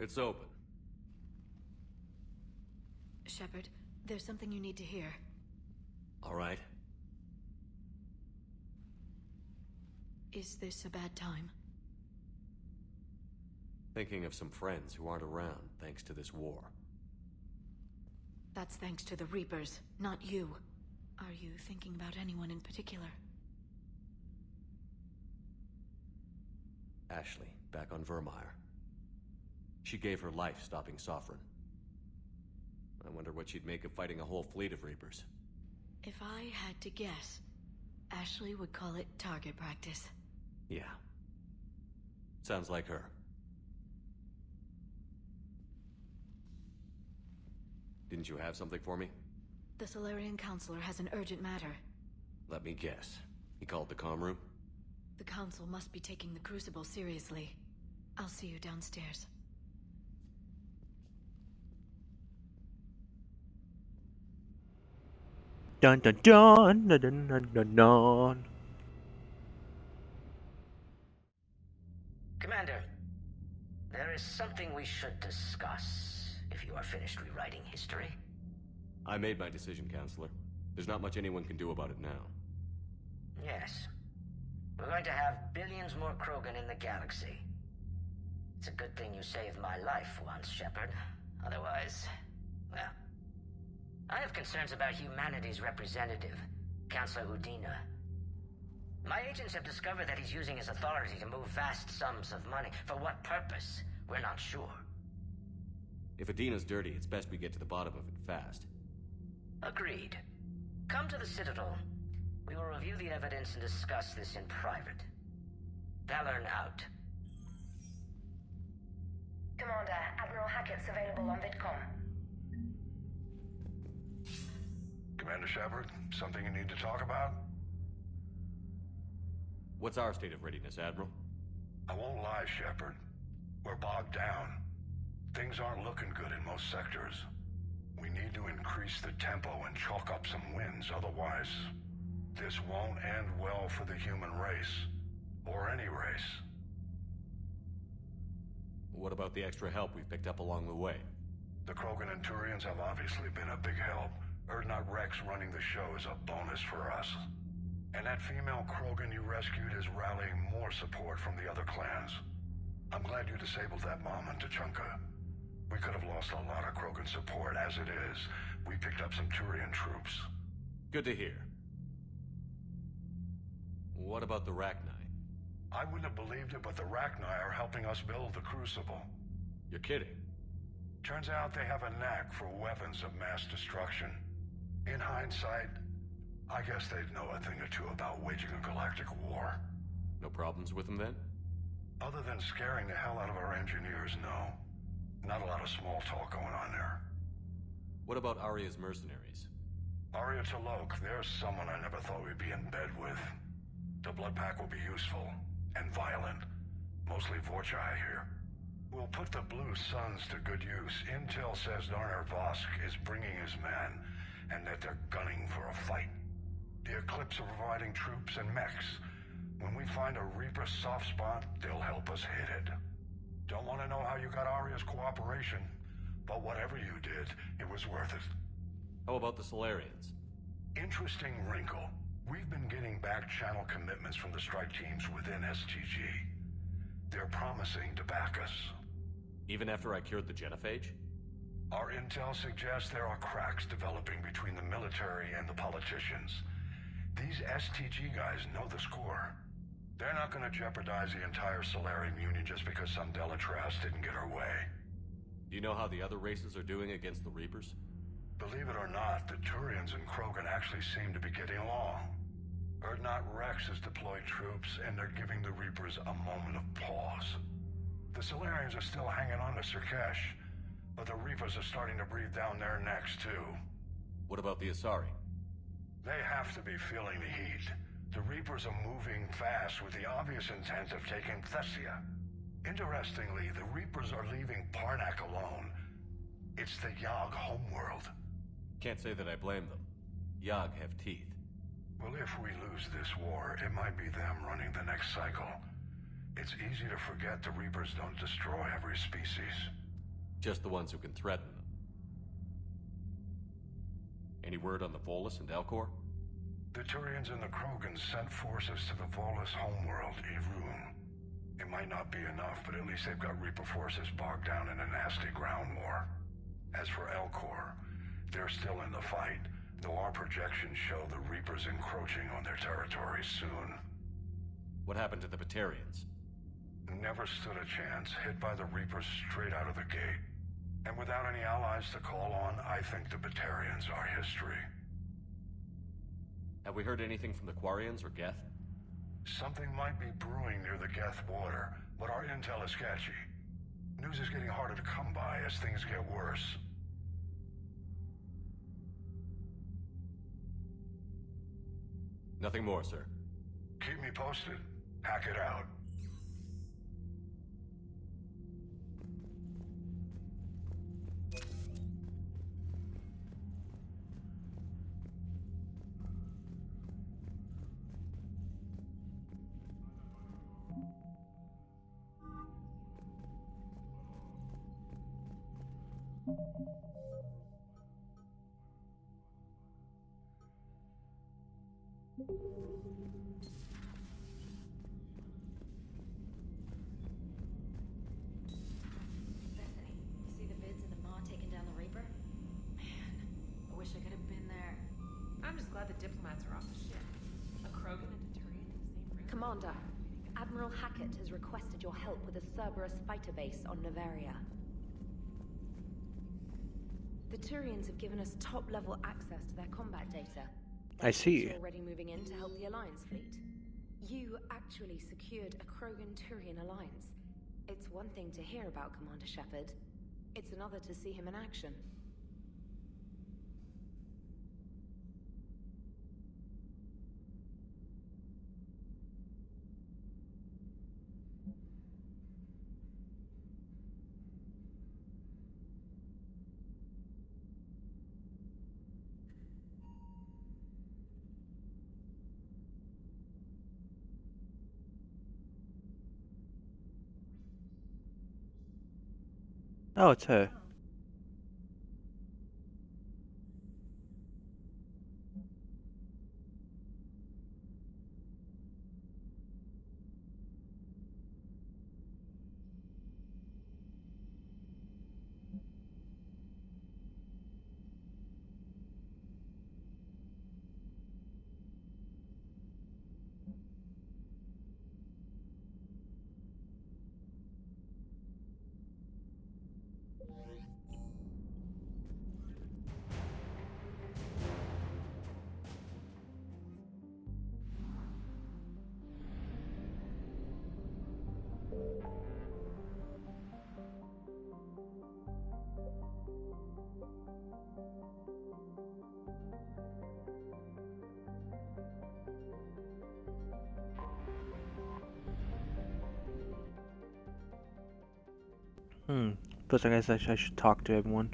It's open. Shepard, there's something you need to hear. All right. Is this a bad time? Thinking of some friends who aren't around thanks to this war. That's thanks to the Reapers, not you. Are you thinking about anyone in particular? Ashley, back on Vermeer. She gave her life stopping Sovereign. I wonder what she'd make of fighting a whole fleet of Reapers. If I had to guess, Ashley would call it target practice. Yeah. Sounds like her. Didn't you have something for me? The Salarian Counselor has an urgent matter. Let me guess. He called the comm room? The Council must be taking the Crucible seriously. I'll see you downstairs. Dun dun dun dun dun dun dun dun. Commander, there is something we should discuss, if you are finished rewriting history. I made my decision, Counselor. There's not much anyone can do about it now. Yes. We're going to have billions more Krogan in the galaxy. It's a good thing you saved my life once, Shepard. Otherwise, well... I have concerns about humanity's representative, Councilor Udina. My agents have discovered that he's using his authority to move vast sums of money. For what purpose? We're not sure. If Adina's dirty, it's best we get to the bottom of it fast. Agreed. Come to the Citadel. We will review the evidence and discuss this in private. Valorn out. Commander, Admiral Hackett's available on VidCom. Commander Shepard, something you need to talk about? What's our state of readiness, Admiral? I won't lie, Shepard. We're bogged down. Things aren't looking good in most sectors. We need to increase the tempo and chalk up some wins, otherwise... this won't end well for the human race. Or any race. What about the extra help we've picked up along the way? The Krogan and Turians have obviously been a big help. Urdnot Rex running the show is a bonus for us. And that female Krogan you rescued is rallying more support from the other clans. I'm glad you disabled that bomb on Tuchanka. We could have lost a lot of Krogan support. As it is, we picked up some Turian troops. Good to hear. What about the Rachni? I wouldn't have believed it, but the Rachni are helping us build the Crucible. You're kidding. Turns out they have a knack for weapons of mass destruction. In hindsight, I guess they'd know a thing or two about waging a galactic war. No problems with them then? Other than scaring the hell out of our engineers, no. Not a lot of small talk going on there. What about Aria's mercenaries? Aria T'Loak, there's someone I never thought we'd be in bed with. The blood pack will be useful, and violent. Mostly Vorchai here. We'll put the Blue Suns to good use. Intel says Narnar Vosk is bringing his men, and that they're gunning for a fight. The Eclipse are providing troops and mechs. When we find a Reaper soft spot, they'll help us hit it. Don't want to know how you got Aria's cooperation, but whatever you did, it was worth it. How about the Salarians? Interesting wrinkle. We've been getting back-channel commitments from the strike teams within STG. They're promising to back us. Even after I cured the genophage? Our intel suggests there are cracks developing between the military and the politicians. These STG guys know the score. They're not going to jeopardize the entire Solarian Union just because some Delatras didn't get our way. Do you know how the other races are doing against the Reapers? Believe it or not, the Turians and Krogan actually seem to be getting along. Urdnot Rex has deployed troops, and they're giving the Reapers a moment of pause. The Solarians are still hanging on to Surkesh, but the Reapers are starting to breathe down their necks, too. What about the Asari? They have to be feeling the heat. The Reapers are moving fast with the obvious intent of taking Thessia. Interestingly, the Reapers are leaving Parnak alone. It's the Yogg homeworld. Can't say that I blame them. Yogg have teeth. Well, if we lose this war, it might be them running the next cycle. It's easy to forget the Reapers don't destroy every species. Just the ones who can threaten them. Any word on the Volus and Elcor? The Turians and the Krogan sent forces to the Volus homeworld, Irun. It might not be enough, but at least they've got Reaper forces bogged down in a nasty ground war. As for Elcor, they're still in the fight, though our projections show the Reapers encroaching on their territory soon. What happened to the Batarians? Never stood a chance, hit by the Reapers straight out of the gate. And without any allies to call on, I think the Batarians are history. Have we heard anything from the Quarians or Geth? Something might be brewing near the Geth border, but our intel is sketchy. News is getting harder to come by as things get worse. Nothing more, sir. Keep me posted. Hack it out. Bethany, you see the vids of the Maw taking down the Reaper? Man, I wish I could have been there. I'm just glad the diplomats are off the ship. A Krogan and a Turian in the same room. Commander, Admiral Hackett has requested your help with a Cerberus fighter base on Noveria. The Turians have given us top-level access to their combat data. I see. They're already moving in to help the Alliance fleet. You actually secured a Krogan-Turian alliance. It's one thing to hear about Commander Shepard. It's another to see him in action. Oh, it's her. But I guess I should talk to everyone.